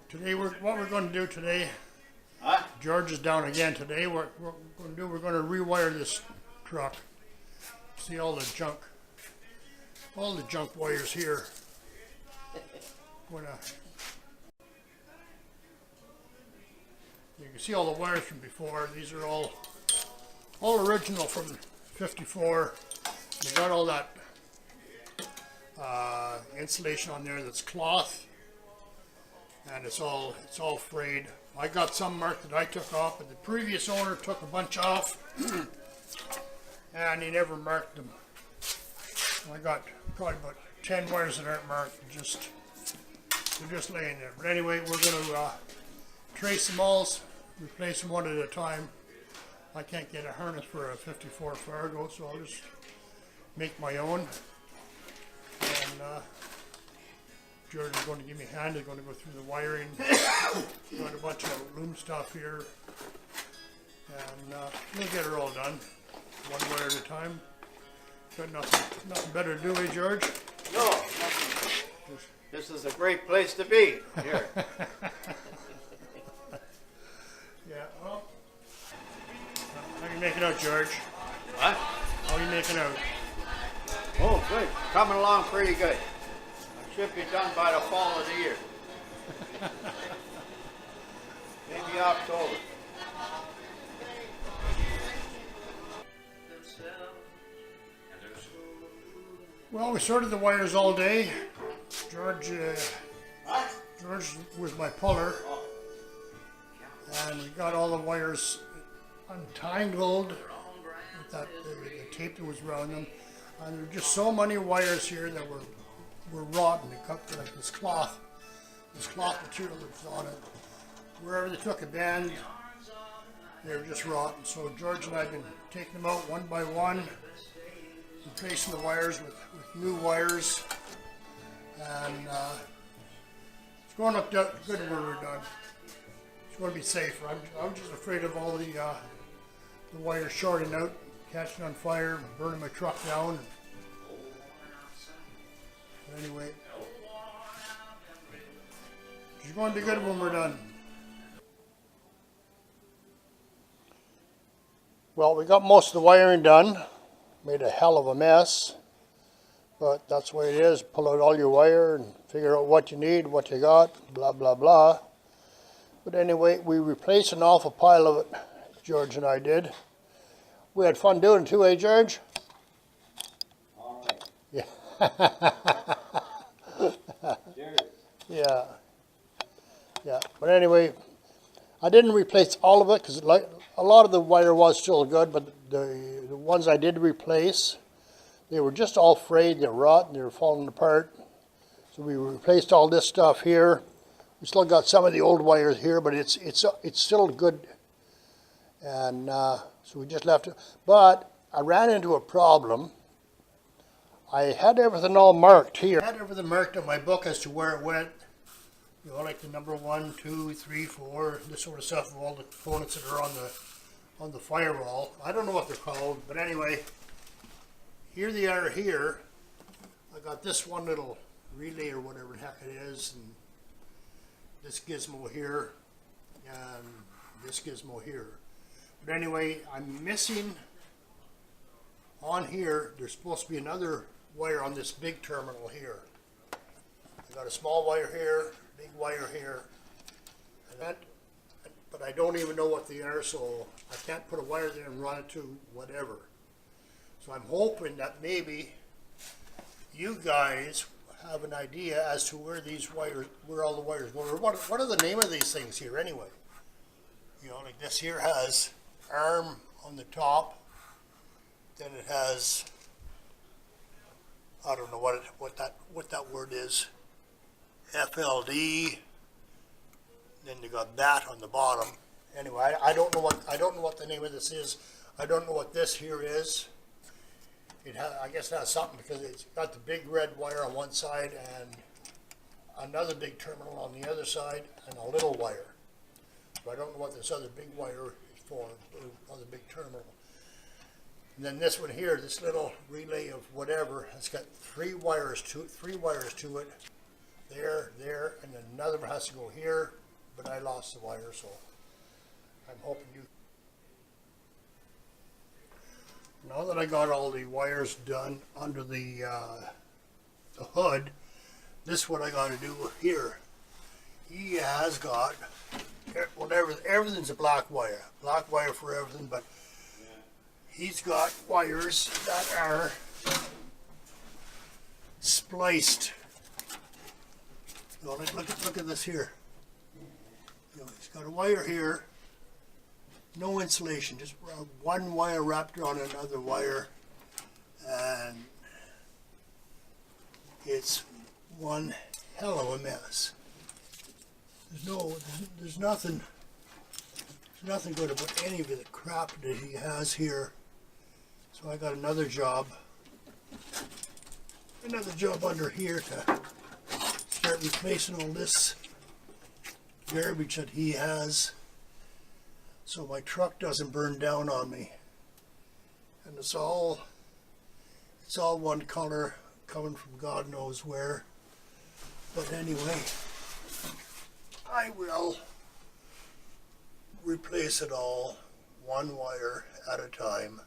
Today, what we're going to do today, Huh? George is down again today. What we're going to do, we're going to rewire this truck. See all the junk wires here. You can see all the wires from before. These are all original from '54. You got all that insulation on there that's cloth, and it's all frayed. I got some marked that I took off, but the previous owner took a bunch off and he never marked them. I got probably about 10 wires that aren't marked. They're just laying there. But anyway, we're going to trace them all, replace them one at a time. I can't get a harness for a '54 Fargo, so I'll just make my own. And George is going to give me a hand. He's going to go through the wiring. Got a bunch of loom stuff here, and we'll get her all done, one wire at a time. Got nothing better to do, eh, George? No, this is a great place to be here. Yeah. Well, how are you making out, George? What? How are you making out? Oh, good. Coming along pretty good. Should be done by the fall of the year. Maybe October. Well, we sorted the wires all day. George was my puller, and we got all the wires untangled with the tape that was around them. And there were just so many wires here that were rotten. They cut like this cloth material that was on it. Wherever they took a bend, they were just rotten. So George and I have been taking them out one by one, replacing the wires with new wires, and it's going to look good when we're done. It's going to be safer. I'm just afraid of all the wires shorting out, catching on fire, burning my truck down. But anyway, it's going to be good when we're done. Well, we got most of the wiring done. Made a hell of a mess, but that's the way it is. Pull out all your wire and figure out what you need, what you got, blah, blah, blah. But anyway, we replaced an awful pile of it, George and I did. We had fun doing it too, eh, George? All right. Yeah. Cheers. Yeah. Yeah. But anyway, I didn't replace all of it because a lot of the wire was still good, but the ones I did replace, they were just all frayed, they were rotten, they were falling apart. So we replaced all this stuff here. We still got some of the old wires here, but it's still good. And so we just left it. But I ran into a problem. I had everything all marked here. I had everything marked on my book as to where it went. You know, like the number 1, 2, 3, 4, this sort of stuff, all the components that are on the firewall. I don't know what they're called, but anyway, here they are here. I got this one little relay or whatever the heck it is, and this gizmo here, and this gizmo here. But anyway, I'm missing on here, there's supposed to be another wire on this big terminal here. I got a small wire here, big wire here, but I don't even know what they are, so I can't put a wire there and run it to whatever. So I'm hoping that maybe you guys have an idea as to where these wires, where all the wires were. What are the name of these things here anyway? You know, like this here has arm on the top, then it has, I don't know what that word is, FLD. Then you got that on the bottom. Anyway, I don't know what the name of this is. I don't know what this here is. I guess it has something because it's got the big red wire on one side and another big terminal on the other side and a little wire. So I don't know what this other big wire is for, other big terminal. And then this one here, this little relay of whatever, has got three wires to it. There, and then another one has to go here, but I lost the wire, so I'm hoping you. Now that I got all the wires done under the hood, this is what I got to do here. He has got whatever, everything's a black wire for everything, but he's got wires that are spliced. You know, look at this here. You know, he's got a wire here, no insulation, just one wire wrapped around another wire, and it's one hell of a mess. There's nothing good about any of the crap that he has here. So I got another job under here to start replacing all this garbage that he has, so my truck doesn't burn down on me. And it's all one color, coming from God knows where. But anyway, I will replace it all one wire at a time.